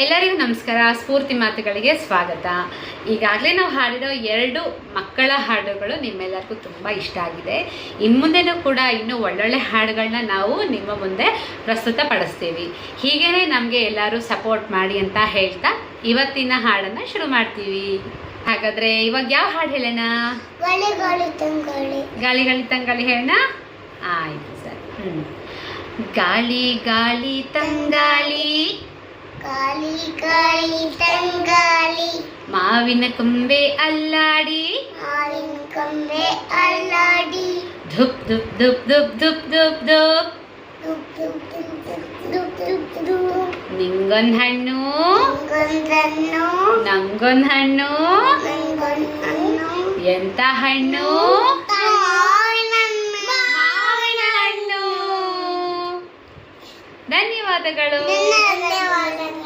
ಎಲ್ಲರಿಗೂ ನಮಸ್ಕಾರ. ಸ್ಫೂರ್ತಿ ಮಾತುಗಳಿಗೆ ಸ್ವಾಗತ. ಈಗಾಗಲೇ ನಾವು ಹಾಡಿರೋ 2 ಮಕ್ಕಳ ಹಾಡುಗಳು ನಿಮ್ಮೆಲ್ಲರಿಗೂ ತುಂಬ ಇಷ್ಟ ಆಗಿದೆ. ಇನ್ನು ಮುಂದೆನೂ ಕೂಡ ಇನ್ನೂ ಒಳ್ಳೊಳ್ಳೆ ಹಾಡುಗಳನ್ನ ನಾವು ನಿಮ್ಮ ಮುಂದೆ ಪ್ರಸ್ತುತಪಡಿಸ್ತೀವಿ. ಹೀಗೇ ನಮಗೆ ಎಲ್ಲರೂ ಸಪೋರ್ಟ್ ಮಾಡಿ ಅಂತ ಹೇಳ್ತಾ ಇವತ್ತಿನ ಹಾಡನ್ನು ಶುರು ಮಾಡ್ತೀವಿ. ಹಾಗಾದರೆ ಇವಾಗ ಯಾವ ಹಾಡು ಹೇಳೋಣ? ಗಾಳಿ ಗಾಳಿ ತಂಗಾಳಿ ಹೇಳೋಣ. ಆಯಿತು ಸರ್. ಗಾಳಿ ಗಾಳಿ ತಂಗಾಳಿ, ಗಾಳಿ ಗಾಳಿ ತಂಗಾಳಿ, ಮಾವಿನ ಕೊಂಬೆ ಅಲ್ಲಾಡಿ, ಮಾವಿನ ಕೊಂಬೆ ಅಲ್ಲಾಡಿ, ಧುಪ್ ಧುಪ್ ಧುಪ್ ಧುಪ್ ಧುಪ್ ಧುಪ್ ಧುಪ್, ದುಪ್ ದುಪ್ ದುಪ್ ದುಪ್ ದುಪ್ ದುಪ್, ನಿಂಗೊಂದ್ ಹಣ್ಣು ನಂಗೊಂದನ್ನು, ನಂಗೊಂದ್ ಹಣ್ಣು, ನಂಗೊಂದನ್ನು, ಎಂತ ಹಣ್ಣು? ಮಾವಿನ ಹಣ್ಣು. ಧನ್ಯವಾದಗಳು. ಧನ್ಯವಾದಗಳು.